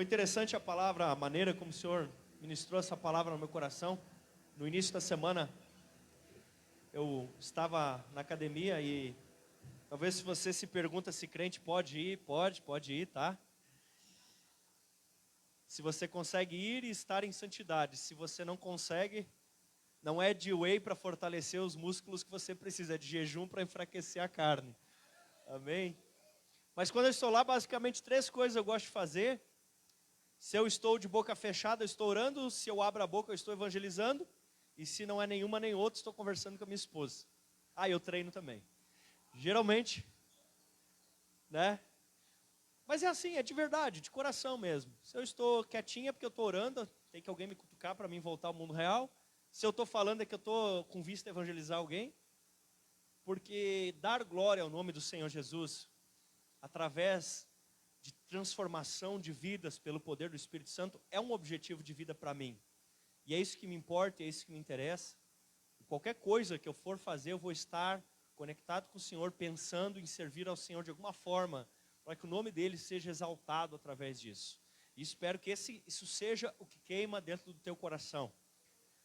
Foi interessante a palavra, a maneira como o Senhor ministrou essa palavra no meu coração. No início da semana, eu estava na academia e talvez se você se pergunta se crente pode ir, pode ir, tá? Se você consegue ir e estar em santidade. Se você não consegue, não é de whey para fortalecer os músculos que você precisa, é de jejum para enfraquecer a carne. Amém? Mas quando eu estou lá, basicamente 3 coisas eu gosto de fazer. Se eu estou de boca fechada, eu estou orando. Se eu abro a boca, eu estou evangelizando. E se não é nenhuma nem outra, estou conversando com a minha esposa. Eu treino também. Geralmente, né? Mas é assim, é de verdade, de coração mesmo. Se eu estou quietinha é porque eu estou orando, tem que alguém me cutucar para mim voltar ao mundo real. Se eu estou falando é que eu estou com vista a evangelizar alguém. Porque dar glória ao nome do Senhor Jesus, através de transformação de vidas pelo poder do Espírito Santo, é um objetivo de vida para mim. E é isso que me importa, é isso que me interessa. E qualquer coisa que eu for fazer, eu vou estar conectado com o Senhor, pensando em servir ao Senhor de alguma forma, para que o nome dele seja exaltado através disso. E espero que isso seja o que queima dentro do teu coração.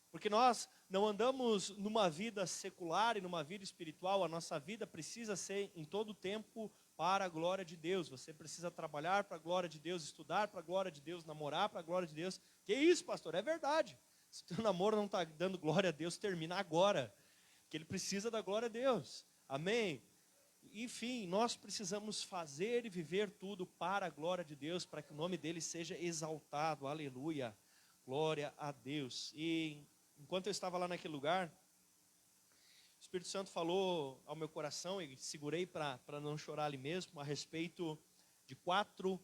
Porque nós não andamos numa vida secular e numa vida espiritual, a nossa vida precisa ser em todo o tempo para a glória de Deus. Você precisa trabalhar para a glória de Deus, estudar para a glória de Deus, namorar para a glória de Deus. Que isso, pastor? É verdade. Se o teu namoro não está dando glória a Deus, termina agora. Que ele precisa da glória a Deus. Amém? Enfim, nós precisamos fazer e viver tudo para a glória de Deus, para que o nome dele seja exaltado. Aleluia. Glória a Deus. E enquanto eu estava lá naquele lugar, o Espírito Santo falou ao meu coração, e segurei para não chorar ali mesmo, a respeito de 4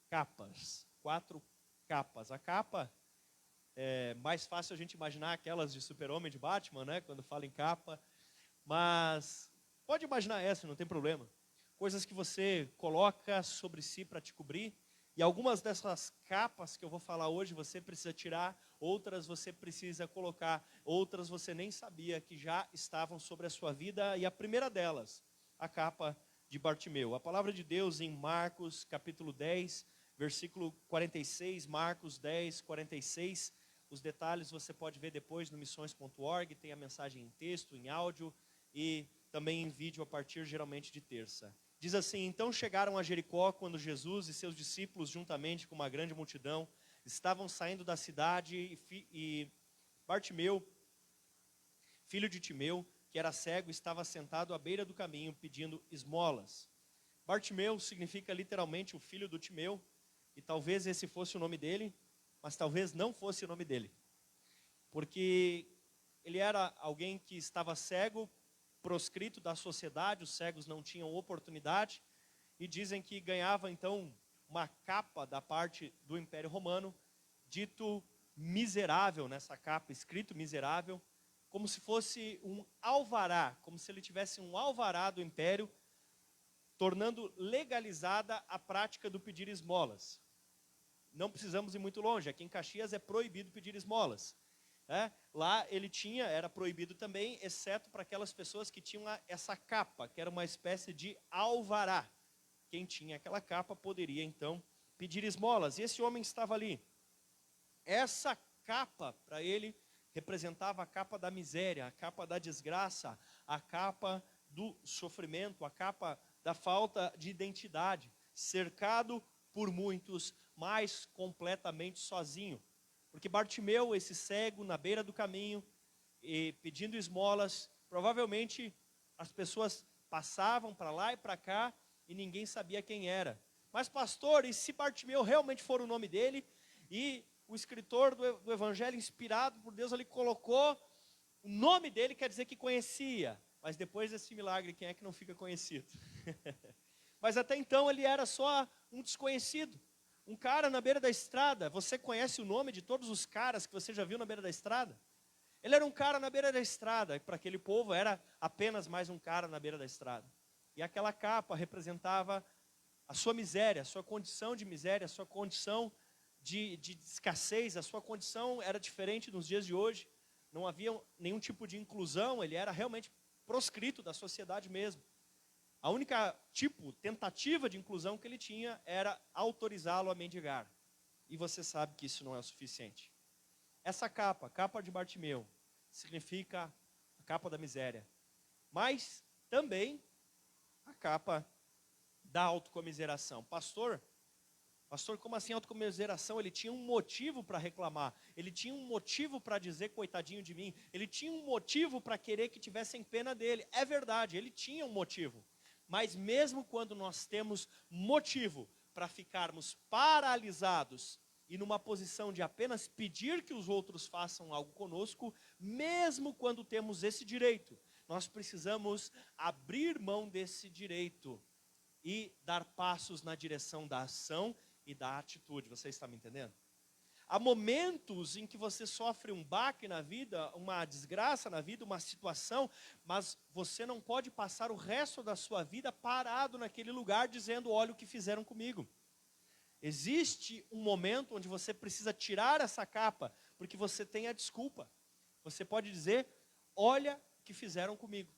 capas. 4 capas. A capa é mais fácil a gente imaginar aquelas de Super-Homem, de Batman, né? Quando fala em capa. Mas pode imaginar essa, não tem problema. Coisas que você coloca sobre si para te cobrir. E algumas dessas capas que eu vou falar hoje você precisa tirar, outras você precisa colocar, outras você nem sabia que já estavam sobre a sua vida. E a primeira delas, a capa de Bartimeu. A palavra de Deus em Marcos capítulo 10, versículo 46, Marcos 10, 46. Os detalhes você pode ver depois no missões.org, tem a mensagem em texto, em áudio e também em vídeo a partir geralmente de terça. Diz assim: então chegaram a Jericó quando Jesus e seus discípulos, juntamente com uma grande multidão, estavam saindo da cidade e Bartimeu, filho de Timeu, que era cego, estava sentado à beira do caminho pedindo esmolas. Bartimeu significa literalmente o filho do Timeu, e talvez esse fosse o nome dele, mas talvez não fosse o nome dele. Porque ele era alguém que estava cego, proscrito da sociedade, os cegos não tinham oportunidade, e dizem que ganhava então uma capa da parte do Império Romano, dito miserável nessa capa, escrito miserável, como se fosse um alvará, como se ele tivesse um alvará do Império, tornando legalizada a prática do pedir esmolas. Não precisamos ir muito longe, aqui em Caxias é proibido pedir esmolas. Lá ele era proibido também, exceto para aquelas pessoas que tinham essa capa, que era uma espécie de alvará. Quem tinha aquela capa poderia então pedir esmolas, e esse homem estava ali. Essa capa para ele representava a capa da miséria, a capa da desgraça, a capa do sofrimento, a capa da falta de identidade, cercado por muitos, mas completamente sozinho. Porque Bartimeu, esse cego na beira do caminho, e pedindo esmolas, provavelmente as pessoas passavam para lá e para cá e ninguém sabia quem era. Mas pastor, e se Bartimeu realmente for o nome dele, e o escritor do evangelho, inspirado por Deus, ali colocou o nome dele, quer dizer que conhecia. Mas depois desse milagre, quem é que não fica conhecido? Mas até então ele era só um desconhecido. Um cara na beira da estrada. Você conhece o nome de todos os caras que você já viu na beira da estrada? Ele era um cara na beira da estrada. Para aquele povo era apenas mais um cara na beira da estrada. E aquela capa representava a sua miséria, a sua condição de miséria, a sua condição de escassez. A sua condição era diferente nos dias de hoje. Não havia nenhum tipo de inclusão. Ele era realmente proscrito da sociedade mesmo. A única tentativa de inclusão que ele tinha era autorizá-lo a mendigar. E você sabe que isso não é o suficiente. Essa capa, a capa de Bartimeu, significa a capa da miséria. Mas também a capa da autocomiseração. Pastor, como assim autocomiseração? Ele tinha um motivo para reclamar. Ele tinha um motivo para dizer, coitadinho de mim. Ele tinha um motivo para querer que tivessem pena dele. É verdade, ele tinha um motivo. Mas mesmo quando nós temos motivo para ficarmos paralisados e numa posição de apenas pedir que os outros façam algo conosco, mesmo quando temos esse direito, nós precisamos abrir mão desse direito e dar passos na direção da ação e da atitude. Você está me entendendo? Há momentos em que você sofre um baque na vida, uma desgraça na vida, uma situação, mas você não pode passar o resto da sua vida parado naquele lugar dizendo, olha o que fizeram comigo. Existe um momento onde você precisa tirar essa capa, porque você tem a desculpa. Você pode dizer, olha o que fizeram comigo.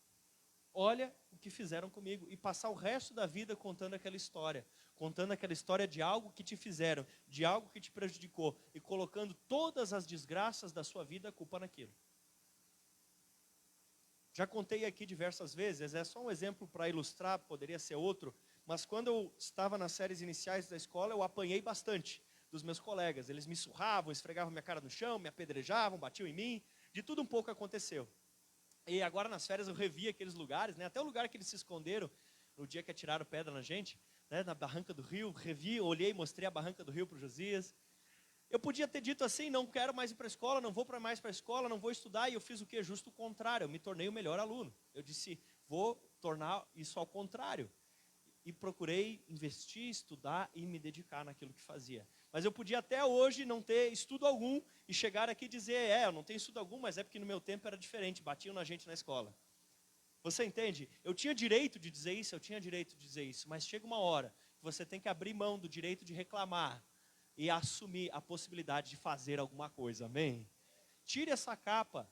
Olha o que fizeram comigo. E passar o resto da vida contando aquela história. Contando aquela história de algo que te fizeram, de algo que te prejudicou. E colocando todas as desgraças da sua vida a culpa naquilo. Já contei aqui diversas vezes, é só um exemplo para ilustrar, poderia ser outro. Mas quando eu estava nas séries iniciais da escola, eu apanhei bastante dos meus colegas. Eles me surravam, esfregavam minha cara no chão, me apedrejavam, batiam em mim. De tudo um pouco aconteceu. E agora nas férias eu revi aqueles lugares, né? Até o lugar que eles se esconderam, no dia que atiraram pedra na gente, né? Na Barranca do Rio, revi, olhei, mostrei a Barranca do Rio para o Josias. Eu podia ter dito assim, não quero mais ir para a escola, não vou mais para a escola, não vou estudar, e eu fiz o quê? Justo o contrário, eu me tornei o melhor aluno. Eu disse, vou tornar isso ao contrário. E procurei investir, estudar e me dedicar naquilo que fazia. Mas eu podia até hoje não ter estudo algum e chegar aqui e dizer, eu não tenho estudo algum, mas é porque no meu tempo era diferente, batiam na gente na escola. Você entende? Eu tinha direito de dizer isso, mas chega uma hora que você tem que abrir mão do direito de reclamar e assumir a possibilidade de fazer alguma coisa, amém? Tire essa capa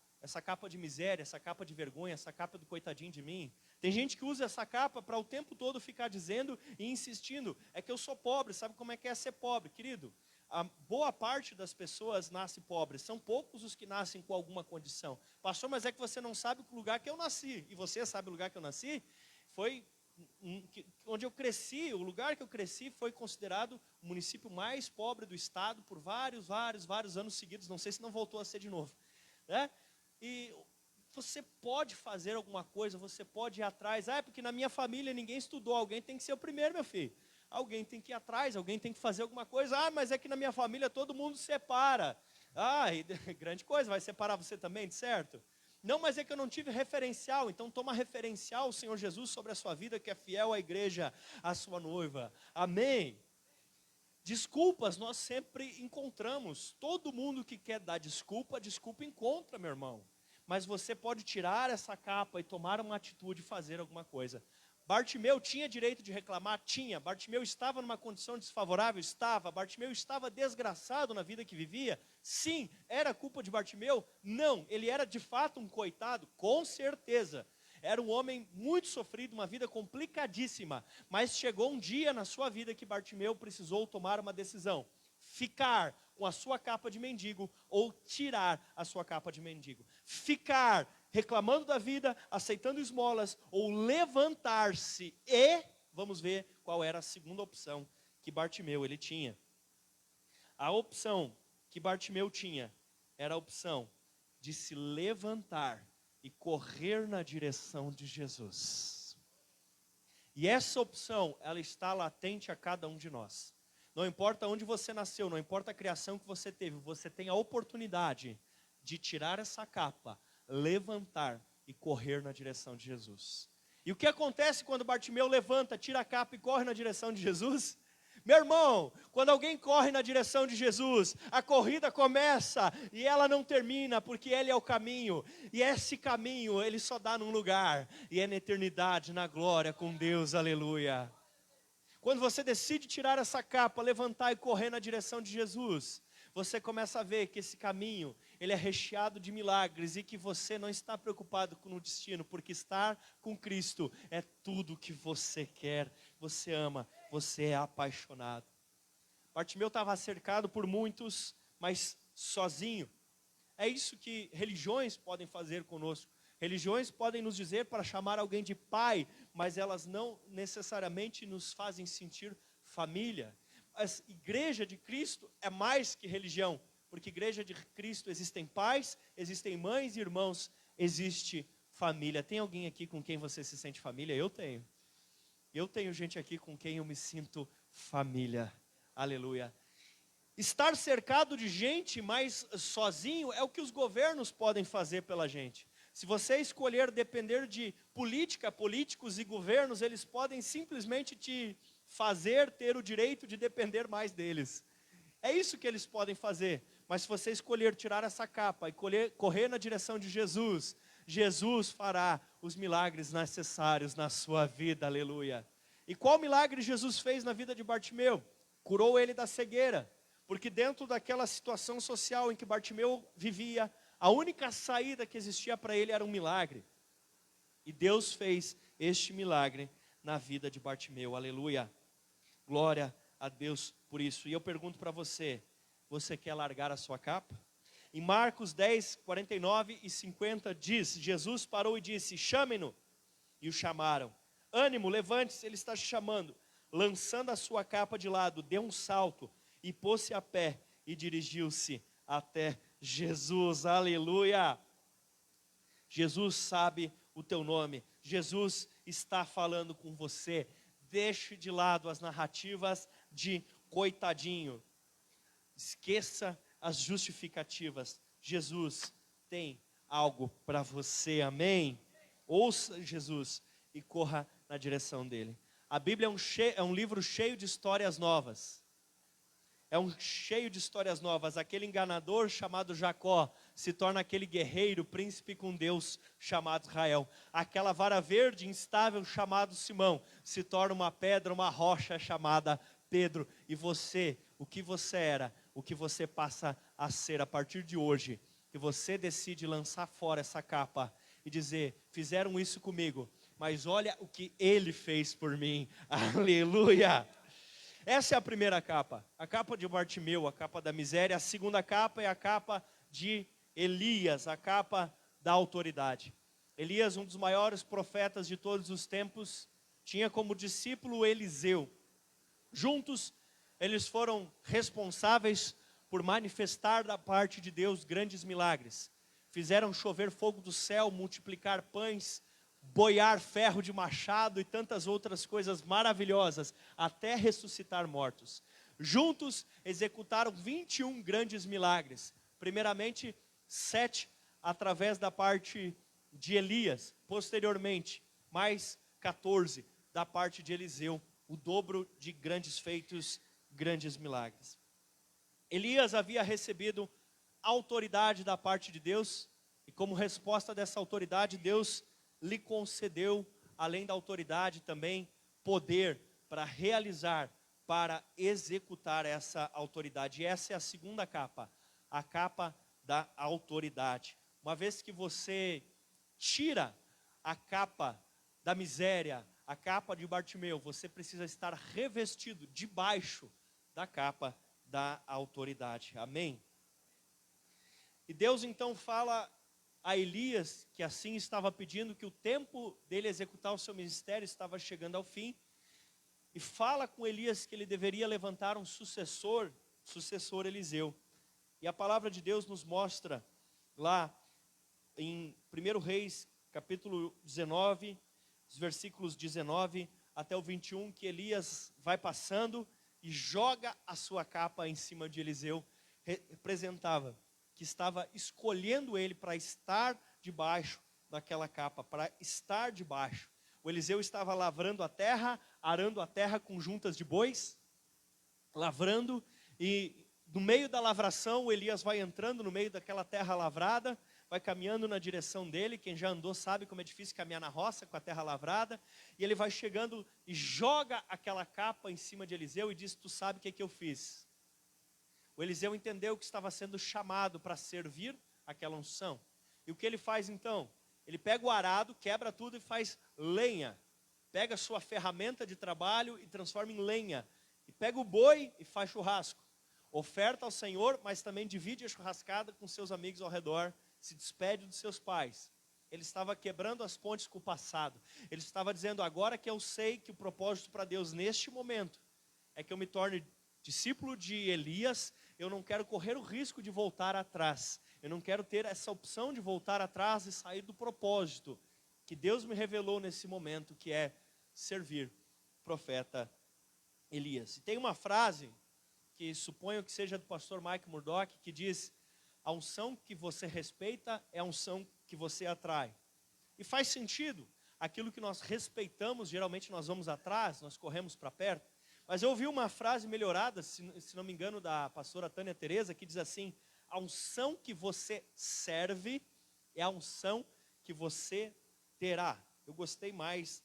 de miséria, essa capa de vergonha, essa capa do coitadinho de mim. Tem gente que usa essa capa para o tempo todo ficar dizendo e insistindo, é que eu sou pobre, sabe como é que é ser pobre, querido? A boa parte das pessoas nasce pobre, são poucos os que nascem com alguma condição. Pastor, mas é que você não sabe o lugar que eu nasci, e você sabe o lugar que eu nasci? Foi onde eu cresci, o lugar que eu cresci foi considerado o município mais pobre do estado por vários anos seguidos, não sei se não voltou a ser de novo, né? E você pode fazer alguma coisa, você pode ir atrás. É porque na minha família ninguém estudou, alguém tem que ser o primeiro, meu filho. Alguém tem que ir atrás, alguém tem que fazer alguma coisa. Mas é que na minha família todo mundo separa. Grande coisa, vai separar você também, de certo? Não, mas é que eu não tive referencial. Então toma referencial o Senhor Jesus sobre a sua vida, que é fiel à igreja, à sua noiva. Amém? Desculpas nós sempre encontramos. Todo mundo que quer dar desculpa encontra, meu irmão. Mas você pode tirar essa capa e tomar uma atitude e fazer alguma coisa. Bartimeu tinha direito de reclamar? Tinha. Bartimeu estava numa condição desfavorável? Estava. Bartimeu estava desgraçado na vida que vivia? Sim. Era culpa de Bartimeu? Não. Ele era de fato um coitado? Com certeza. Era um homem muito sofrido, uma vida complicadíssima. Mas chegou um dia na sua vida que Bartimeu precisou tomar uma decisão. Ficar com a sua capa de mendigo ou tirar a sua capa de mendigo. Ficar reclamando da vida, aceitando esmolas ou levantar-se e, vamos ver qual era a segunda opção que Bartimeu ele tinha. A opção que Bartimeu tinha era a opção de se levantar e correr na direção de Jesus. E essa opção, ela está latente a cada um de nós. Não importa onde você nasceu, não importa a criação que você teve, você tem a oportunidade de tirar essa capa, levantar e correr na direção de Jesus. E o que acontece quando Bartimeu levanta, tira a capa e corre na direção de Jesus? Meu irmão, quando alguém corre na direção de Jesus, a corrida começa e ela não termina, porque Ele é o caminho. E esse caminho, Ele só dá num lugar, e é na eternidade, na glória com Deus, aleluia. Quando você decide tirar essa capa, levantar e correr na direção de Jesus, você começa a ver que esse caminho, ele é recheado de milagres e que você não está preocupado com o destino, porque estar com Cristo é tudo que você quer, você ama, você é apaixonado. Bartimeu estava cercado por muitos, mas sozinho. É isso que religiões podem fazer conosco. Religiões podem nos dizer para chamar alguém de pai, mas elas não necessariamente nos fazem sentir família. Mas igreja de Cristo é mais que religião, porque igreja de Cristo existem pais, existem mães e irmãos, existe família. Tem alguém aqui com quem você se sente família? Eu tenho. Eu tenho gente aqui com quem eu me sinto família. Aleluia. Estar cercado de gente, mas sozinho, é o que os governos podem fazer pela gente. Se você escolher depender de política, políticos e governos, eles podem simplesmente te fazer ter o direito de depender mais deles. É isso que eles podem fazer. Mas se você escolher tirar essa capa e correr na direção de Jesus, Jesus fará os milagres necessários na sua vida, aleluia. E qual milagre Jesus fez na vida de Bartimeu? Curou ele da cegueira. Porque dentro daquela situação social em que Bartimeu vivia, a única saída que existia para ele era um milagre. E Deus fez este milagre na vida de Bartimeu, aleluia. Glória a Deus por isso. E eu pergunto para você, você quer largar a sua capa? Em Marcos 10, 49 e 50 diz, Jesus parou e disse, chame-no. E o chamaram. Ânimo, levante-se, ele está te chamando. Lançando a sua capa de lado, deu um salto e pôs-se a pé e dirigiu-se até Jesus, aleluia. Jesus sabe o teu nome, Jesus está falando com você. Deixe de lado as narrativas de coitadinho, esqueça as justificativas. Jesus tem algo para você, amém? Ouça Jesus e corra na direção dele. A Bíblia é um livro cheio de histórias novas. Cheio de histórias novas. Aquele enganador chamado Jacó se torna aquele guerreiro, príncipe com Deus chamado Israel. Aquela vara verde instável chamado Simão se torna uma pedra, uma rocha chamada Pedro. E você, o que você era, o que você passa a ser a partir de hoje, que você decide lançar fora essa capa e dizer, fizeram isso comigo, mas olha o que ele fez por mim. Aleluia! Essa é a primeira capa, a capa de Bartimeu, a capa da miséria. A segunda capa é a capa de Elias, a capa da autoridade. Elias, um dos maiores profetas de todos os tempos, tinha como discípulo Eliseu. Juntos, eles foram responsáveis por manifestar da parte de Deus grandes milagres. Fizeram chover fogo do céu, multiplicar pães, boiar ferro de machado e tantas outras coisas maravilhosas, até ressuscitar mortos. Juntos executaram 21 grandes milagres. Primeiramente, 7 através da parte de Elias. Posteriormente, mais 14 da parte de Eliseu. O dobro de grandes feitos, grandes milagres. Elias havia recebido autoridade da parte de Deus. E como resposta dessa autoridade, Deus lhe concedeu, além da autoridade, também poder para realizar, para executar essa autoridade. E essa é a segunda capa, a capa da autoridade. Uma vez que você tira a capa da miséria, a capa de Bartimeu, você precisa estar revestido debaixo da capa da autoridade. Amém? E Deus então fala a Elias, que assim estava pedindo, que o tempo dele executar o seu ministério estava chegando ao fim, e fala com Elias que ele deveria levantar um sucessor Eliseu. E a palavra de Deus nos mostra lá em 1 Reis, capítulo 19, os versículos 19 até o 21, que Elias vai passando e joga a sua capa em cima de Eliseu. Representava que estava escolhendo ele para estar debaixo daquela capa, para estar debaixo. O Eliseu estava lavrando a terra, arando a terra com juntas de bois, lavrando, e no meio da lavração, o Elias vai entrando no meio daquela terra lavrada, vai caminhando na direção dele. Quem já andou sabe como é difícil caminhar na roça com a terra lavrada, e ele vai chegando e joga aquela capa em cima de Eliseu e diz, tu sabe o que é que eu fiz? O Eliseu entendeu que estava sendo chamado para servir aquela unção. E o que ele faz então? Ele pega o arado, quebra tudo e faz lenha. Pega a sua ferramenta de trabalho e transforma em lenha. E pega o boi e faz churrasco. Oferta ao Senhor, mas também divide a churrascada com seus amigos ao redor, se despede dos seus pais. Ele estava quebrando as pontes com o passado. Ele estava dizendo, agora que eu sei que o propósito para Deus neste momento é que eu me torne discípulo de Elias, eu não quero correr o risco de voltar atrás. Eu não quero ter essa opção de voltar atrás e sair do propósito que Deus me revelou nesse momento, que é servir o profeta Elias. E tem uma frase que suponho que seja do pastor Mike Murdock, que diz, a unção que você respeita é a unção que você atrai. E faz sentido, aquilo que nós respeitamos, geralmente nós vamos atrás, nós corremos para perto. Mas eu ouvi uma frase melhorada, se não me engano, da pastora Tânia Teresa, que diz assim, a unção que você serve é a unção que você terá. Eu gostei mais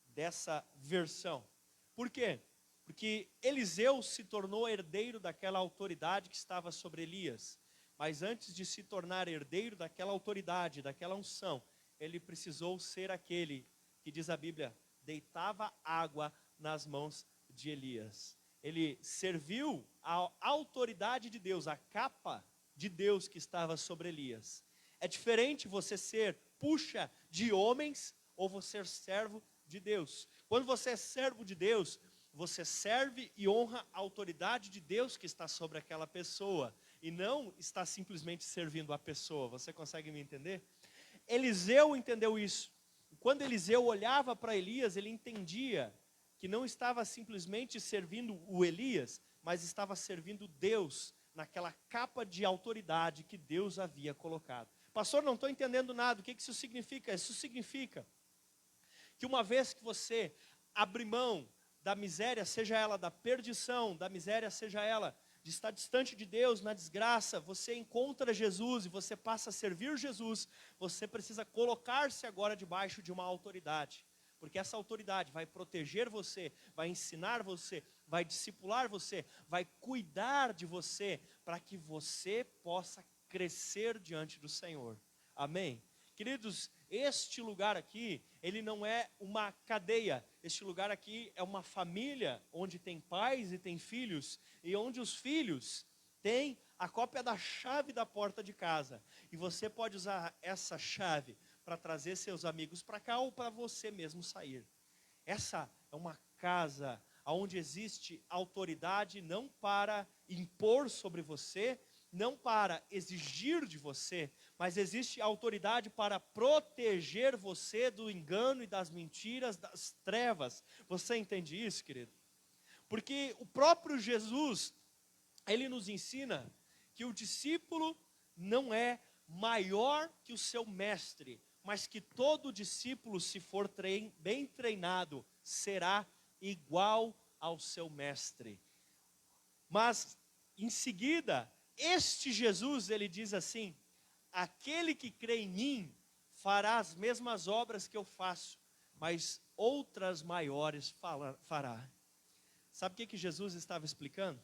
dessa versão. Por quê? Porque Eliseu se tornou herdeiro daquela autoridade que estava sobre Elias. Mas antes de se tornar herdeiro daquela autoridade, daquela unção, ele precisou ser aquele que, diz a Bíblia, deitava água nas mãos de Elias. Ele serviu a autoridade de Deus, a capa de Deus que estava sobre Elias. É diferente você ser puxa de homens ou você ser servo de Deus. Quando você é servo de Deus, você serve e honra a autoridade de Deus que está sobre aquela pessoa. E não está simplesmente servindo a pessoa. Você consegue me entender? Eliseu entendeu isso. Quando Eliseu olhava para Elias, ele entendia que não estava simplesmente servindo o Elias, mas estava servindo Deus naquela capa de autoridade que Deus havia colocado. Pastor, não estou entendendo nada. O que isso significa? Isso significa que uma vez que você abre mão da miséria, seja ela da perdição, da miséria, seja ela de estar distante de Deus, na desgraça, você encontra Jesus e você passa a servir Jesus, você precisa colocar-se agora debaixo de uma autoridade. Porque essa autoridade vai proteger você, vai ensinar você, vai discipular você, vai cuidar de você, para que você possa crescer diante do Senhor. Amém? Queridos, este lugar aqui, ele não é uma cadeia. Este lugar aqui é uma família, onde tem pais e tem filhos, e onde os filhos têm a cópia da chave da porta de casa. E você pode usar essa chave para trazer seus amigos para cá ou para você mesmo sair. Essa é uma casa onde existe autoridade não para impor sobre você, não para exigir de você, mas existe autoridade para proteger você do engano e das mentiras, das trevas. Você entende isso, querido? Porque o próprio Jesus, ele nos ensina que o discípulo não é maior que o seu mestre, mas que todo discípulo, se for bem treinado, será igual ao seu mestre. Mas, em seguida, este Jesus, ele diz assim, aquele que crê em mim, fará as mesmas obras que eu faço, mas outras maiores fará. Sabe o que Jesus estava explicando?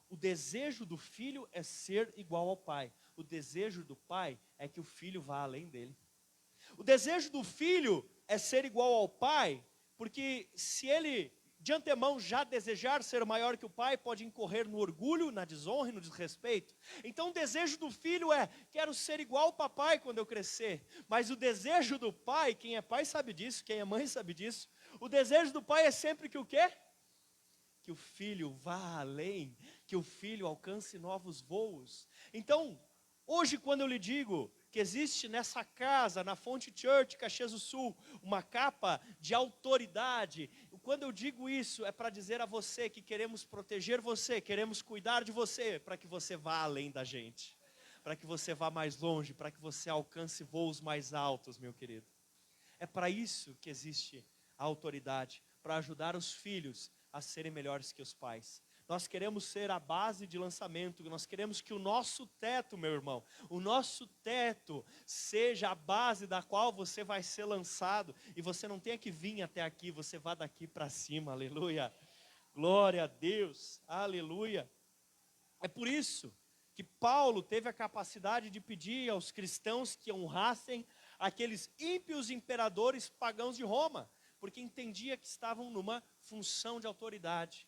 O desejo do filho é ser igual ao pai. O desejo do pai é que o filho vá além dele. O desejo do filho é ser igual ao pai, porque se ele de antemão já desejar ser maior que o pai, pode incorrer no orgulho, na desonra e no desrespeito. Então o desejo do filho é, quero ser igual ao papai quando eu crescer. Mas o desejo do pai, quem é pai sabe disso, quem é mãe sabe disso. O desejo do pai é sempre que o quê? Que o filho vá além, que o filho alcance novos voos. Então, hoje quando eu lhe digo que existe nessa casa, na Fonte Church, Caxias do Sul, uma capa de autoridade, quando eu digo isso, é para dizer a você que queremos proteger você, queremos cuidar de você, para que você vá além da gente, para que você vá mais longe, para que você alcance voos mais altos, meu querido. É para isso que existe a autoridade, para ajudar os filhos a serem melhores que os pais. Nós queremos ser a base de lançamento, nós queremos que o nosso teto, meu irmão, o nosso teto seja a base da qual você vai ser lançado, e você não tenha que vir até aqui, você vá daqui para cima, aleluia, glória a Deus, aleluia. É por isso que Paulo teve a capacidade de pedir aos cristãos que honrassem aqueles ímpios imperadores pagãos de Roma, porque entendia que estavam numa função de autoridade.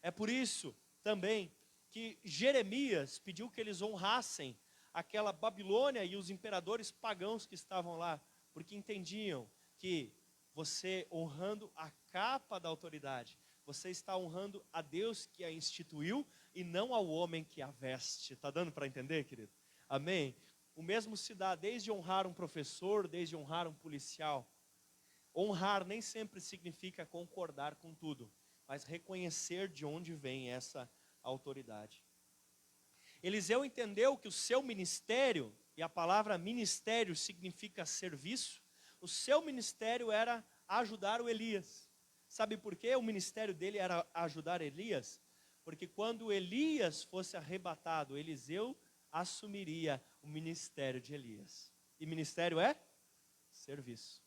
É por isso também que Jeremias pediu que eles honrassem aquela Babilônia e os imperadores pagãos que estavam lá, porque entendiam que você honrando a capa da autoridade, você está honrando a Deus que a instituiu e não ao homem que a veste. Está dando para entender, querido? Amém? O mesmo se dá desde honrar um professor, desde honrar um policial. Honrar nem sempre significa concordar com tudo, mas reconhecer de onde vem essa autoridade. Eliseu entendeu que o seu ministério, e a palavra ministério significa serviço, o seu ministério era ajudar o Elias. Sabe por quê? O ministério dele era ajudar Elias? Porque quando Elias fosse arrebatado, Eliseu assumiria o ministério de Elias. E ministério é serviço.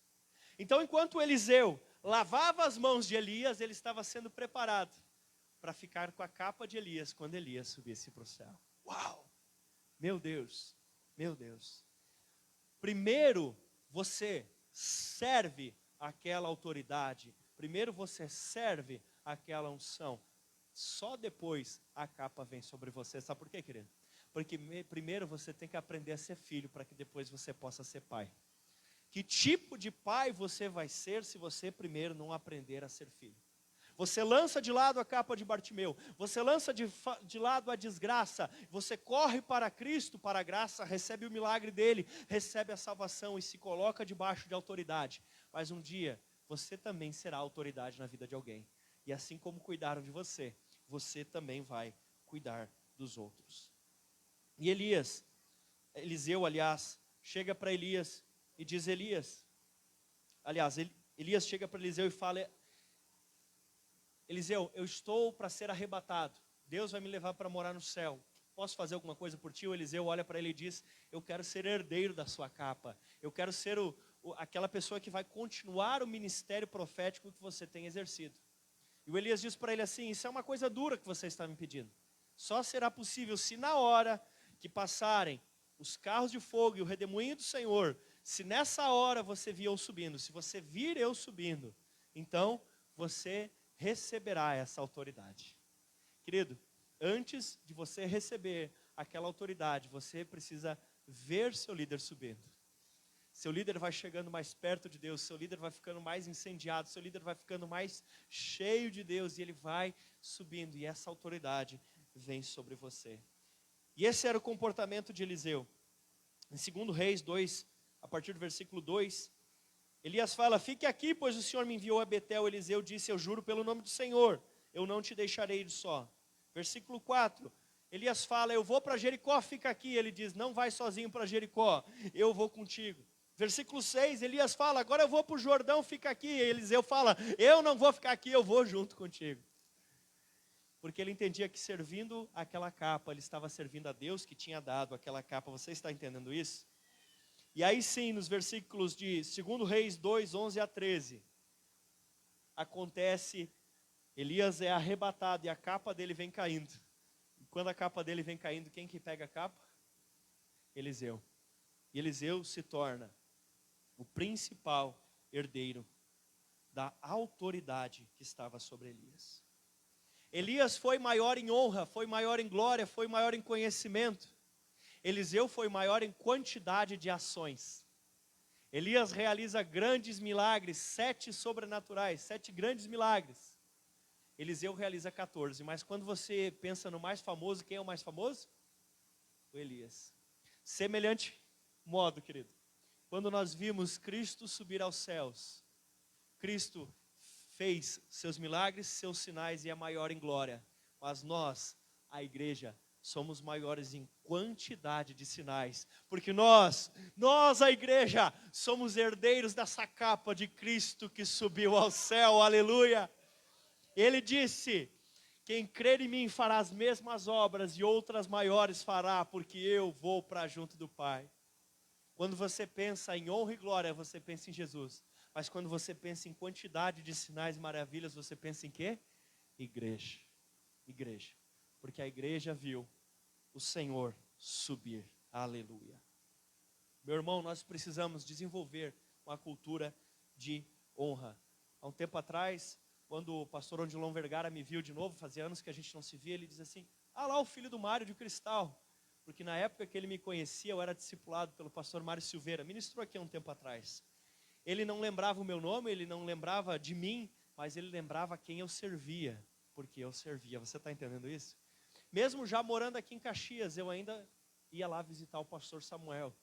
Então, enquanto Eliseu lavava as mãos de Elias, ele estava sendo preparado para ficar com a capa de Elias quando Elias subisse para o céu. Uau! Meu Deus, meu Deus. Primeiro você serve aquela autoridade, primeiro você serve aquela unção, só depois a capa vem sobre você. Sabe por quê, querido? Porque primeiro você tem que aprender a ser filho, para que depois você possa ser pai. Que tipo de pai você vai ser se você primeiro não aprender a ser filho? Você lança de lado a capa de Bartimeu, você lança de lado a desgraça, você corre para Cristo, para a graça, recebe o milagre dele, recebe a salvação e se coloca debaixo de autoridade. Mas um dia, você também será autoridade na vida de alguém. E assim como cuidaram de você, você também vai cuidar dos outros. E Eliseu, aliás, chega para Elias e diz: Elias, Elias chega para Eliseu e fala: Eliseu, eu estou para ser arrebatado, Deus vai me levar para morar no céu, posso fazer alguma coisa por ti? O Eliseu olha para ele e diz: eu quero ser herdeiro da sua capa, eu quero ser aquela pessoa que vai continuar o ministério profético que você tem exercido. E o Elias diz para ele assim: isso é uma coisa dura que você está me pedindo, só será possível se na hora que passarem os carros de fogo e o redemoinho do Senhor, se nessa hora você vir eu subindo, se você vir eu subindo, então você receberá essa autoridade. Querido, antes de você receber aquela autoridade, você precisa ver seu líder subindo. Seu líder vai chegando mais perto de Deus, seu líder vai ficando mais incendiado, seu líder vai ficando mais cheio de Deus, e ele vai subindo, e essa autoridade vem sobre você. E esse era o comportamento de Eliseu. Em 2 Reis 2, a partir do versículo 2, Elias fala: fique aqui, pois o Senhor me enviou a Betel. Eliseu disse: eu juro pelo nome do Senhor, eu não te deixarei de só. Versículo 4, Elias fala: eu vou para Jericó, fica aqui. Ele diz: não vai sozinho para Jericó, eu vou contigo. Versículo 6, Elias fala: agora eu vou para o Jordão, fica aqui. Eliseu fala: eu não vou ficar aqui, eu vou junto contigo. Porque ele entendia que servindo aquela capa, ele estava servindo a Deus que tinha dado aquela capa. Você está entendendo isso? E aí sim, nos versículos de 2 Reis 2, 11 a 13, acontece, Elias é arrebatado e a capa dele vem caindo. E quando a capa dele vem caindo, quem que pega a capa? Eliseu. E Eliseu se torna o principal herdeiro da autoridade que estava sobre Elias. Elias foi maior em honra, foi maior em glória, foi maior em conhecimento. Eliseu foi maior em quantidade de ações. Elias realiza grandes milagres, 7 sobrenaturais, 7 grandes milagres. Eliseu realiza 14, mas quando você pensa no mais famoso, quem é o mais famoso? O Elias. Semelhante modo, querido, quando nós vimos Cristo subir aos céus, Cristo fez seus milagres, seus sinais e é maior em glória. Mas nós, a igreja, somos maiores em quantidade de sinais. Porque nós, a igreja, somos herdeiros dessa capa de Cristo que subiu ao céu. Aleluia! Ele disse: quem crer em mim fará as mesmas obras e outras maiores fará, porque eu vou para junto do Pai. Quando você pensa em honra e glória, você pensa em Jesus. Mas quando você pensa em quantidade de sinais e maravilhas, você pensa em quê? Igreja. Igreja. Porque a igreja viu o Senhor subir. Aleluia. Meu irmão, nós precisamos desenvolver uma cultura de honra. Há um tempo atrás, quando o pastor Odilon Vergara me viu de novo, fazia anos que a gente não se via, ele diz assim, ah lá o filho do Mário de Cristal. Porque na época que ele me conhecia, eu era discipulado pelo pastor Mário Silveira, ministrou aqui há um tempo atrás. Ele não lembrava o meu nome, ele não lembrava de mim, mas ele lembrava quem eu servia, porque eu servia. Você está entendendo isso? Mesmo já morando aqui em Caxias, eu ainda ia lá visitar o pastor Samuel.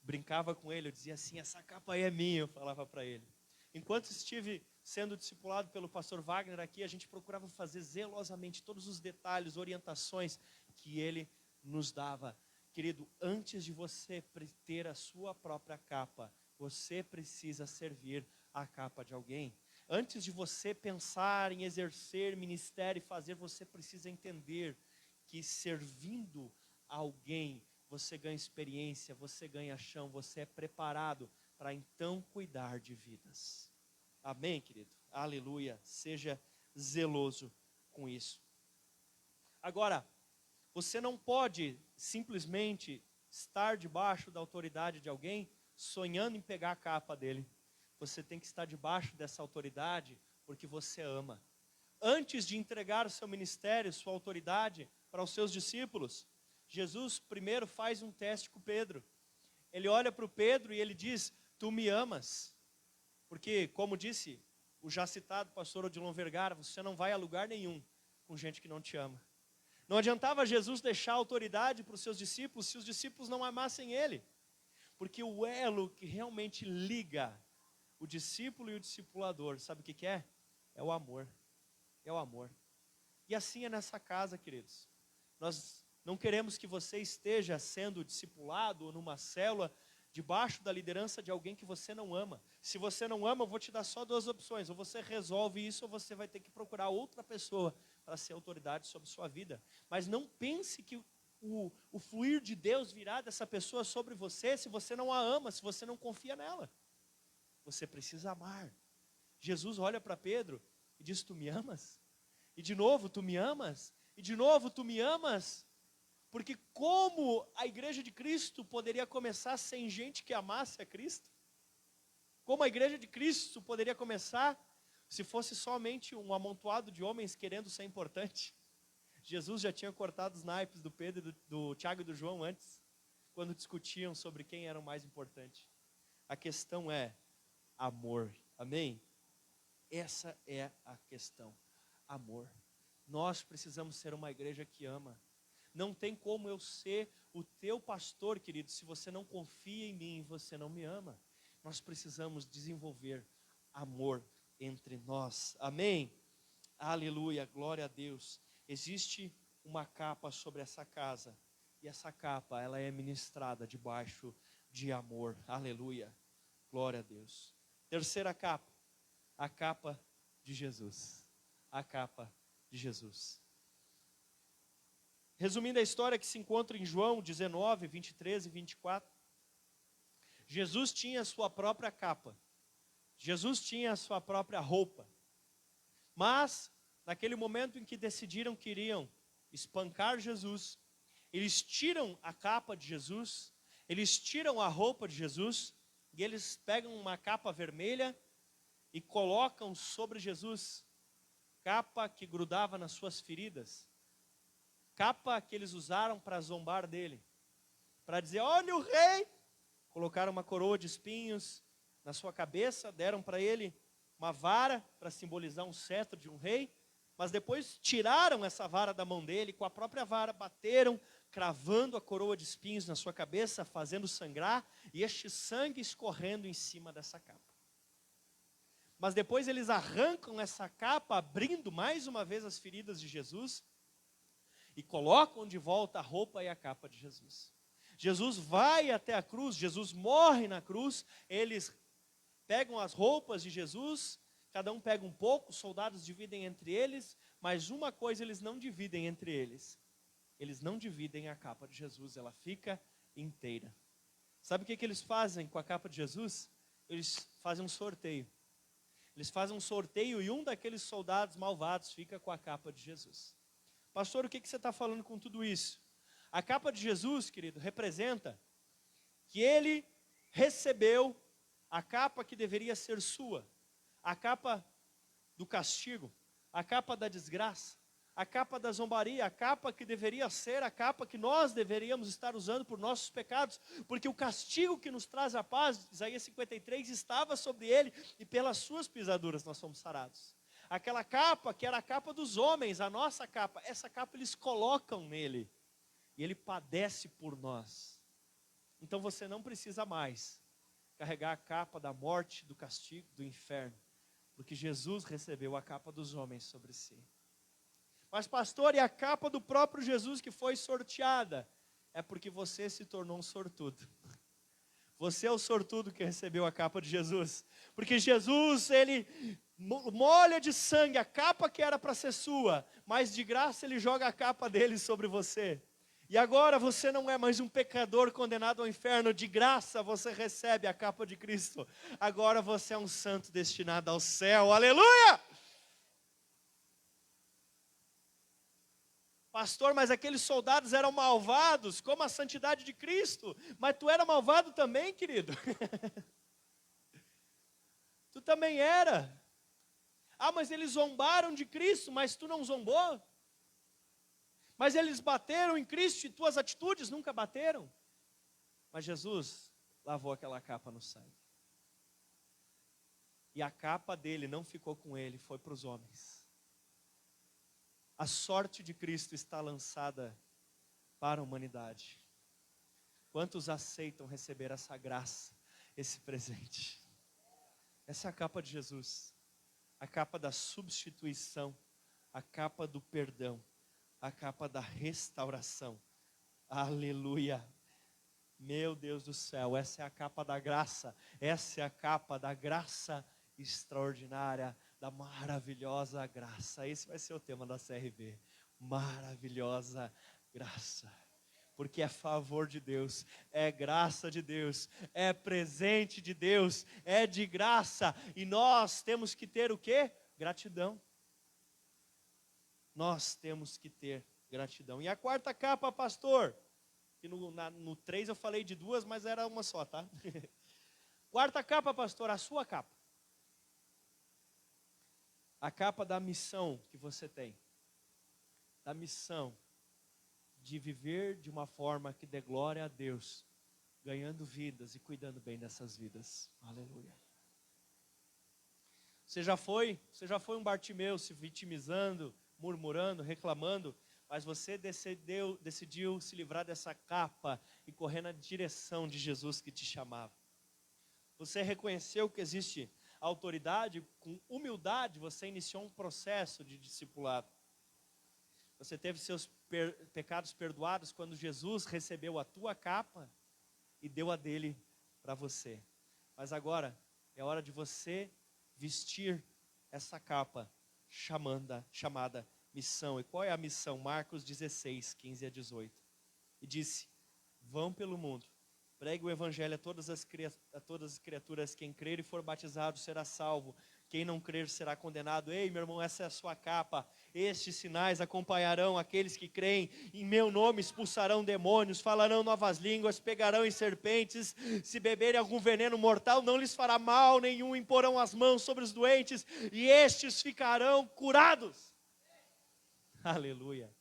Brincava com ele, eu dizia assim, essa capa aí é minha, eu falava para ele. Enquanto estive sendo discipulado pelo pastor Wagner aqui, a gente procurava fazer zelosamente todos os detalhes, orientações que ele nos dava. Querido, antes de você ter a sua própria capa, você precisa servir a capa de alguém. Antes de você pensar em exercer ministério e fazer, você precisa entender que servindo a alguém, você ganha experiência, você ganha chão, você é preparado para então cuidar de vidas. Amém, querido? Aleluia. Seja zeloso com isso. Agora, você não pode simplesmente estar debaixo da autoridade de alguém sonhando em pegar a capa dele. Você tem que estar debaixo dessa autoridade porque você ama. Antes de entregar o seu ministério, sua autoridade para os seus discípulos, Jesus primeiro faz um teste com Pedro. Ele olha para o Pedro e ele diz, tu me amas. Porque, como disse o já citado pastor Odilon Vergara, você não vai a lugar nenhum com gente que não te ama. Não adiantava Jesus deixar a autoridade para os seus discípulos se os discípulos não amassem ele. Porque o elo que realmente liga o discípulo e o discipulador, sabe o que é? É o amor. É o amor. E assim é nessa casa, queridos. Nós não queremos que você esteja sendo discipulado ou numa célula debaixo da liderança de alguém que você não ama. Se você não ama, eu vou te dar só duas opções. Ou você resolve isso, ou você vai ter que procurar outra pessoa para ser autoridade sobre sua vida. Mas não pense que o fluir de Deus virá dessa pessoa sobre você se você não a ama, se você não confia nela. Você precisa amar. Jesus olha para Pedro e diz, tu me amas? E de novo, tu me amas? E de novo, tu me amas? Porque como a igreja de Cristo poderia começar sem gente que amasse a Cristo? Como a igreja de Cristo poderia começar se fosse somente um amontoado de homens querendo ser importante? Jesus já tinha cortado os naipes do Pedro, do Tiago e do João antes, quando discutiam sobre quem era o mais importante. A questão é amor, amém? Essa é a questão, amor. Nós precisamos ser uma igreja que ama. Não tem como eu ser o teu pastor, querido, se você não confia em mim e você não me ama. Nós precisamos desenvolver amor entre nós. Amém? Aleluia, glória a Deus. Existe uma capa sobre essa casa. E essa capa, ela é ministrada debaixo de amor. Aleluia, glória a Deus. Terceira capa, a capa de Jesus. A capa de Jesus. Resumindo a história que se encontra em João 19, 23 e 24. Jesus tinha a sua própria capa. Jesus tinha a sua própria roupa. Mas, naquele momento em que decidiram que iriam espancar Jesus, eles tiram a capa de Jesus, eles tiram a roupa de Jesus, e eles pegam uma capa vermelha e colocam sobre Jesus, capa que grudava nas suas feridas, capa que eles usaram para zombar dele, para dizer, olha o rei. Colocaram uma coroa de espinhos na sua cabeça, deram para ele uma vara para simbolizar um cetro de um rei, mas depois tiraram essa vara da mão dele, com a própria vara bateram, cravando a coroa de espinhos na sua cabeça, fazendo sangrar, e este sangue escorrendo em cima dessa capa. Mas depois eles arrancam essa capa, abrindo mais uma vez as feridas de Jesus, e colocam de volta a roupa e a capa de Jesus. Jesus vai até a cruz, Jesus morre na cruz, eles pegam as roupas de Jesus, cada um pega um pouco, os soldados dividem entre eles, mas uma coisa eles não dividem entre eles não dividem a capa de Jesus, ela fica inteira. Sabe o que eles fazem com a capa de Jesus? Eles fazem um sorteio. Eles fazem um sorteio e um daqueles soldados malvados fica com a capa de Jesus. Pastor, o que você está falando com tudo isso? A capa de Jesus, querido, representa que ele recebeu a capa que deveria ser sua, a capa do castigo, a capa da desgraça, a capa da zombaria, a capa que deveria ser a capa que nós deveríamos estar usando por nossos pecados, porque o castigo que nos traz a paz, Isaías 53, estava sobre ele, e pelas suas pisaduras nós somos sarados. Aquela capa que era a capa dos homens, a nossa capa, essa capa eles colocam nele, e ele padece por nós. Então você não precisa mais carregar a capa da morte, do castigo, do inferno, porque Jesus recebeu a capa dos homens sobre si. Mas pastor, e a capa do próprio Jesus que foi sorteada? É porque você se tornou um sortudo. Você é o sortudo que recebeu a capa de Jesus. Porque Jesus, ele molha de sangue a capa que era para ser sua, mas de graça ele joga a capa dele sobre você. E agora você não é mais um pecador condenado ao inferno, de graça você recebe a capa de Cristo. Agora você é um santo destinado ao céu, aleluia! Pastor, mas aqueles soldados eram malvados, como a santidade de Cristo. Mas tu era malvado também, querido. Tu também era. Ah, mas eles zombaram de Cristo, mas tu não zombou? Mas eles bateram em Cristo e tuas atitudes nunca bateram? Mas Jesus lavou aquela capa no sangue. E a capa dele não ficou com ele, foi para os homens. A sorte de Cristo está lançada para a humanidade. Quantos aceitam receber essa graça, esse presente? Essa é a capa de Jesus. A capa da substituição, a capa do perdão, a capa da restauração. Aleluia! Meu Deus do céu, essa é a capa da graça. Essa é a capa da graça extraordinária, da maravilhosa graça. Esse vai ser o tema da CRV. Maravilhosa graça. Porque é favor de Deus, é graça de Deus, é presente de Deus, é de graça. E nós temos que ter o quê? Gratidão. Nós temos que ter gratidão. E a quarta capa, pastor? Que no 3 eu falei de duas, mas era uma só, tá? Quarta capa, pastor, a sua capa. A capa da missão que você tem. Da missão de viver de uma forma que dê glória a Deus, ganhando vidas e cuidando bem dessas vidas. Aleluia. Você já foi um Bartimeu se vitimizando, murmurando, reclamando, mas você decidiu se livrar dessa capa e correr na direção de Jesus que te chamava. Você reconheceu que existe autoridade, com humildade você iniciou um processo de discipulado. Você teve seus pecados perdoados quando Jesus recebeu a tua capa e deu a dele para você. Mas agora é hora de você vestir essa capa chamada missão. E qual é a missão? Marcos 16, 15 a 18. E disse: vão pelo mundo, pregue o evangelho a todas as criaturas. Quem crer e for batizado será salvo. Quem não crer será condenado. Ei, meu irmão, essa é a sua capa. Estes sinais acompanharão aqueles que creem. Em meu nome expulsarão demônios, falarão novas línguas, pegarão em serpentes. Se beberem algum veneno mortal, não lhes fará mal nenhum. Imporão as mãos sobre os doentes e estes ficarão curados. Aleluia.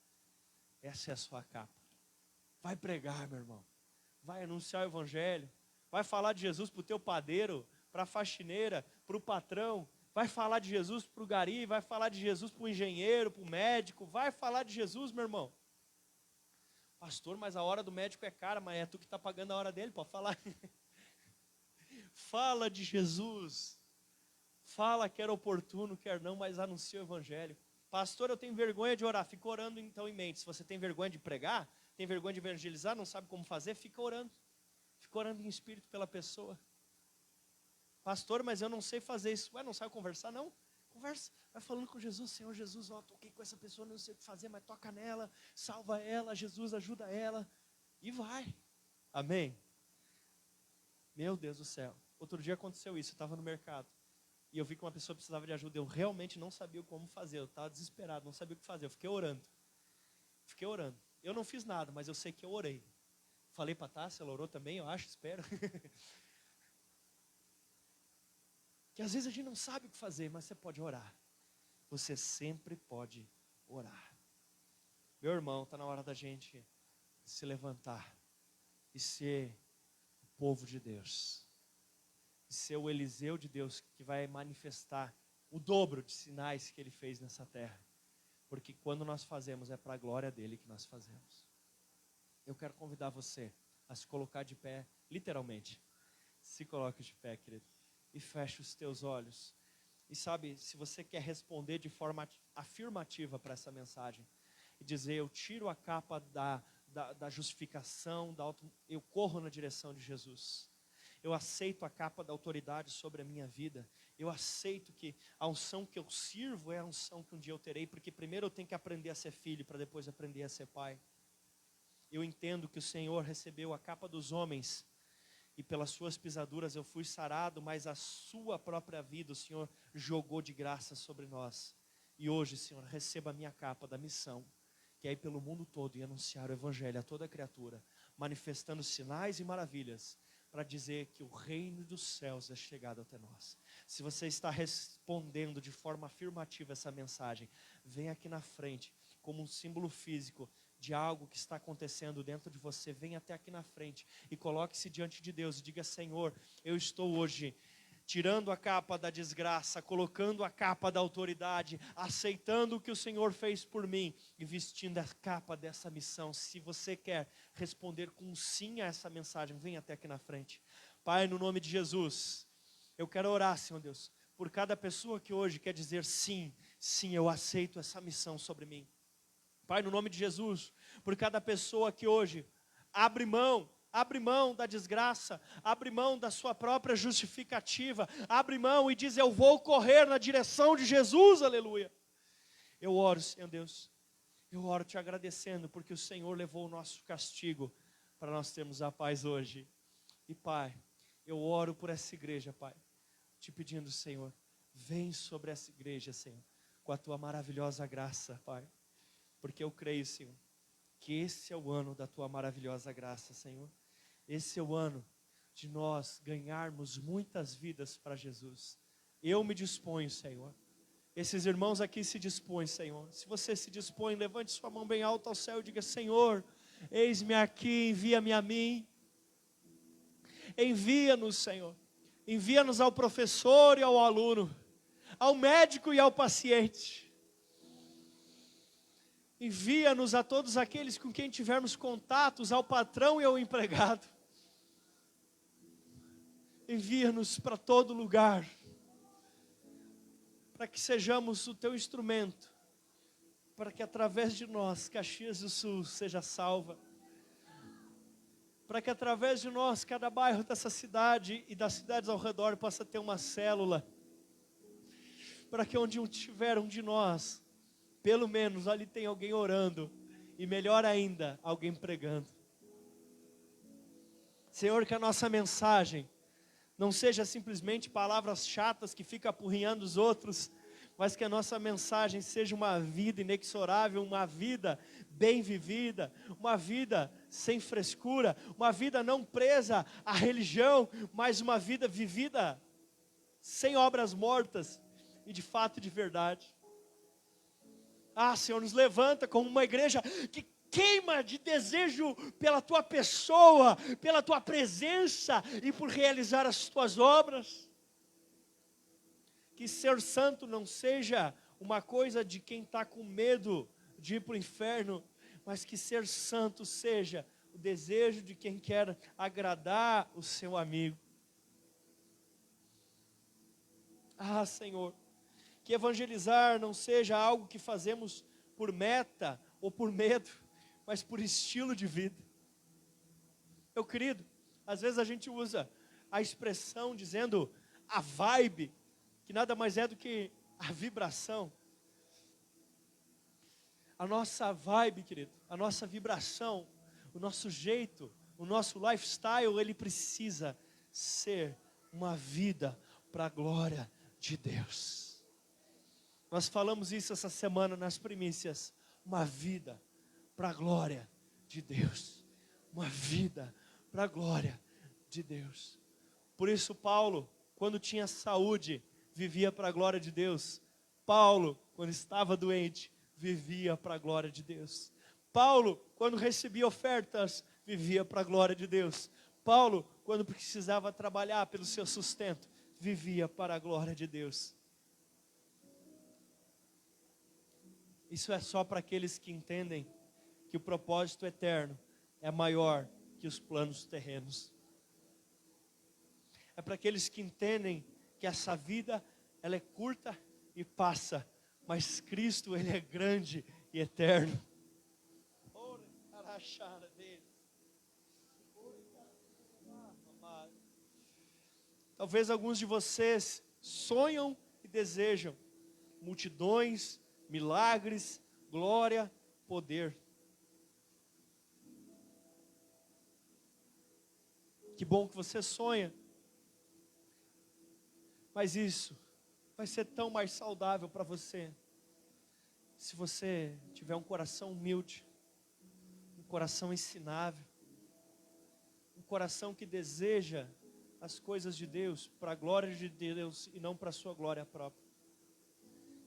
Essa é a sua capa. Vai pregar, meu irmão. Vai anunciar o evangelho. Vai falar de Jesus para o teu padeiro, para a faxineira, para o patrão. Vai falar de Jesus para o gari, vai falar de Jesus para o engenheiro, para o médico. Vai falar de Jesus, meu irmão. Pastor, mas a hora do médico é cara, mas é tu que está pagando a hora dele, pode falar. Fala de Jesus. Fala quer oportuno, quer não, mas anuncia o evangelho. Pastor, eu tenho vergonha de orar. Fica orando então em mente. Se você tem vergonha de pregar, tem vergonha de evangelizar, não sabe como fazer, fica orando. Fica orando em espírito pela pessoa. Pastor, mas eu não sei fazer isso. Ué, não sabe conversar, não? Conversa, vai falando com Jesus. Senhor Jesus, ó, toquei com essa pessoa, não sei o que fazer, mas toca nela, salva ela, Jesus ajuda ela. E vai. Amém? Meu Deus do céu. Outro dia aconteceu isso, eu estava no mercado. E eu vi que uma pessoa precisava de ajuda. Eu realmente não sabia como fazer, eu estava desesperado, não sabia o que fazer. Eu fiquei orando. Eu não fiz nada, mas eu sei que eu orei. Falei para a Tássia, ela orou também, eu acho, espero. Que às vezes a gente não sabe o que fazer, mas você pode orar. você sempre pode orar. Meu irmão, está na hora da gente se levantar e ser o povo de Deus. E ser o Eliseu de Deus que vai manifestar o dobro de sinais que ele fez nessa terra. Porque quando nós fazemos, é para a glória dele que nós fazemos. Eu quero convidar você a se colocar de pé, literalmente. Se coloque de pé, querido. E feche os teus olhos. E sabe, se você quer responder de forma afirmativa para essa mensagem, e dizer, eu tiro a capa da justificação, eu corro na direção de Jesus. Eu aceito a capa da autoridade sobre a minha vida. Eu aceito que a unção que eu sirvo é a unção que um dia eu terei, porque primeiro eu tenho que aprender a ser filho, para depois aprender a ser pai. Eu entendo que o Senhor recebeu a capa dos homens, e pelas suas pisaduras eu fui sarado, mas a sua própria vida o Senhor jogou de graça sobre nós. E hoje, Senhor, receba a minha capa da missão, que é ir pelo mundo todo e anunciar o Evangelho a toda criatura, manifestando sinais e maravilhas, para dizer que o reino dos céus é chegado até nós. Se você está respondendo de forma afirmativa essa mensagem, vem aqui na frente, como um símbolo físico de algo que está acontecendo dentro de você. Vem até aqui na frente e coloque-se diante de Deus e diga, Senhor, eu estou hoje tirando a capa da desgraça, colocando a capa da autoridade, aceitando o que o Senhor fez por mim e vestindo a capa dessa missão. Se você quer responder com sim a essa mensagem, vem até aqui na frente. Pai, no nome de Jesus, eu quero orar, Senhor Deus, por cada pessoa que hoje quer dizer sim, sim, eu aceito essa missão sobre mim. Pai, no nome de Jesus, por cada pessoa que hoje abre mão da desgraça, abre mão da sua própria justificativa, abre mão e diz, eu vou correr na direção de Jesus, aleluia. Eu oro, Senhor Deus, eu oro te agradecendo, porque o Senhor levou o nosso castigo, para nós termos a paz hoje. E Pai, eu oro por essa igreja, Pai, te pedindo, Senhor, vem sobre essa igreja, Senhor, com a tua maravilhosa graça, Pai, porque eu creio, Senhor, que esse é o ano da tua maravilhosa graça, Senhor. Esse é o ano de nós ganharmos muitas vidas para Jesus. Eu me disponho, Senhor. Esses irmãos aqui se dispõem, Senhor. Se você se dispõe, levante sua mão bem alta ao céu e diga, Senhor, eis-me aqui, envia-me a mim. Envia-nos, Senhor. Envia-nos ao professor e ao aluno, ao médico e ao paciente. Envia-nos a todos aqueles com quem tivermos contatos, ao patrão e ao empregado. Envia-nos para todo lugar, para que sejamos o teu instrumento, para que através de nós, Caxias do Sul seja salva, para que através de nós, cada bairro dessa cidade e das cidades ao redor possa ter uma célula, para que onde tiver um de nós, pelo menos ali tem alguém orando, e melhor ainda, alguém pregando. Senhor, que a nossa mensagem não seja simplesmente palavras chatas que ficam apurrinhando os outros, mas que a nossa mensagem seja uma vida inexorável, uma vida bem vivida, uma vida sem frescura, uma vida não presa à religião, mas uma vida vivida sem obras mortas e de fato e de verdade. Ah, Senhor, nos levanta como uma igreja que queima de desejo pela tua pessoa, pela tua presença e por realizar as tuas obras. Que ser santo não seja uma coisa de quem está com medo de ir para o inferno, mas que ser santo seja o desejo de quem quer agradar o seu amigo. Ah, Senhor, que evangelizar não seja algo que fazemos por meta ou por medo, mas por estilo de vida. Meu querido, às vezes a gente usa a expressão dizendo a vibe, que nada mais é do que a vibração. A nossa vibe, querido, a nossa vibração, o nosso jeito, o nosso lifestyle, ele precisa ser uma vida para a glória de Deus. Nós falamos isso essa semana nas primícias. Uma vida para a glória de Deus. Uma vida para a glória de Deus. Por isso Paulo, quando tinha saúde, vivia para a glória de Deus. Paulo, quando estava doente, vivia para a glória de Deus. Paulo, quando recebia ofertas, vivia para a glória de Deus. Paulo, quando precisava trabalhar pelo seu sustento, vivia para a glória de Deus. Isso é só para aqueles que entendem que o propósito eterno é maior que os planos terrenos. É para aqueles que entendem que essa vida, ela é curta e passa, mas Cristo, Ele é grande e eterno. Talvez alguns de vocês sonham e desejam multidões, milagres, glória, poder. Que bom que você sonha. Mas isso vai ser tão mais saudável para você se você tiver um coração humilde, um coração ensinável, um coração que deseja as coisas de Deus, para a glória de Deus e não para a sua glória própria.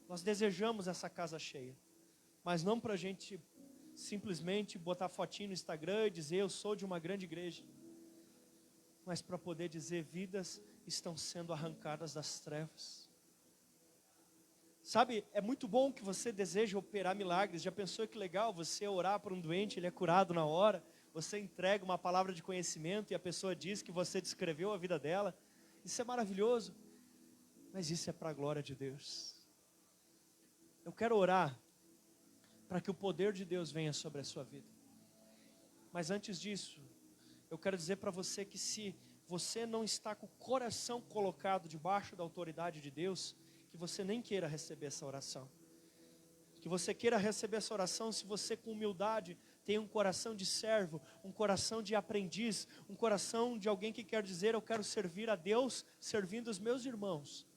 Nós desejamos essa casa cheia, mas não para a gente simplesmente botar fotinho no Instagram e dizer eu sou de uma grande igreja, mas para poder dizer vidas estão sendo arrancadas das trevas. Sabe, é muito bom que você deseja operar milagres. Já pensou que legal você orar por um doente, ele é curado na hora, você entrega uma palavra de conhecimento e a pessoa diz que você descreveu a vida dela. Isso é maravilhoso, mas isso é para a glória de Deus. Eu quero orar para que o poder de Deus venha sobre a sua vida. Mas antes disso, eu quero dizer para você que se você não está com o coração colocado debaixo da autoridade de Deus, que você nem queira receber essa oração. Que você queira receber essa oração se você com humildade tem um coração de servo, um coração de aprendiz, um coração de alguém que quer dizer eu quero servir a Deus servindo os meus irmãos.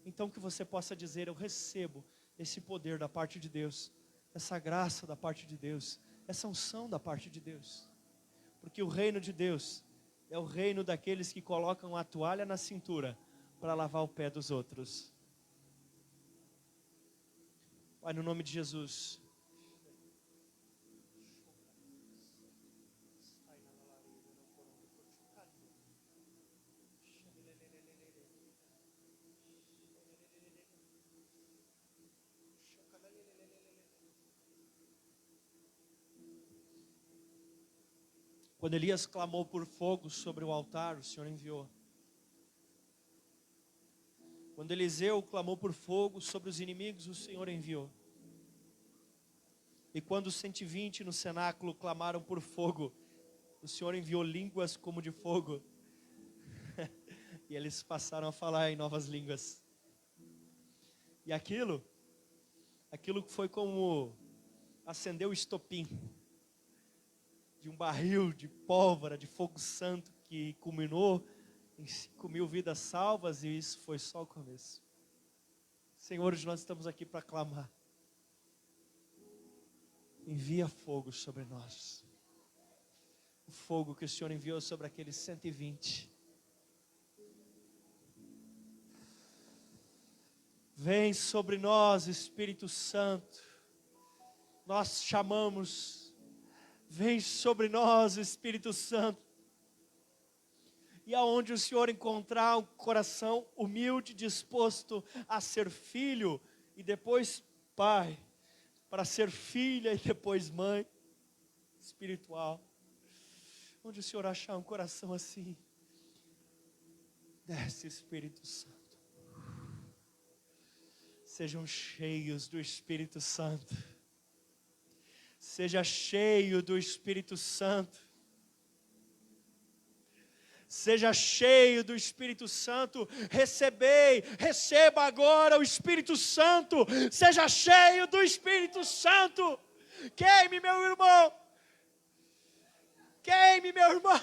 Então que você possa dizer eu recebo esse poder da parte de Deus, essa graça da parte de Deus, essa unção da parte de Deus. Porque o reino de Deus é o reino daqueles que colocam a toalha na cintura para lavar o pé dos outros. Pai, no nome de Jesus. Quando Elias clamou por fogo sobre o altar, o Senhor enviou. Quando Eliseu clamou por fogo sobre os inimigos, o Senhor enviou. E quando os 120 no cenáculo clamaram por fogo, o Senhor enviou línguas como de fogo. E eles passaram a falar em novas línguas. E aquilo foi como acender o estopim de um barril de pólvora, de fogo santo, que culminou em 5.000 vidas salvas, e isso foi só o começo. Senhor, hoje nós estamos aqui para clamar. Envia fogo sobre nós. O fogo que o Senhor enviou sobre aqueles 120. Vem sobre nós, Espírito Santo. Nós chamamos. Vem sobre nós, Espírito Santo. E aonde o Senhor encontrar um coração humilde, disposto a ser filho e depois pai, para ser filha e depois mãe espiritual. Onde o Senhor achar um coração assim, desce, Espírito Santo. Sejam cheios do Espírito Santo. Seja cheio do Espírito Santo. Seja cheio do Espírito Santo. Receba agora o Espírito Santo. Seja cheio do Espírito Santo. Queime, meu irmão. Queime, meu irmão.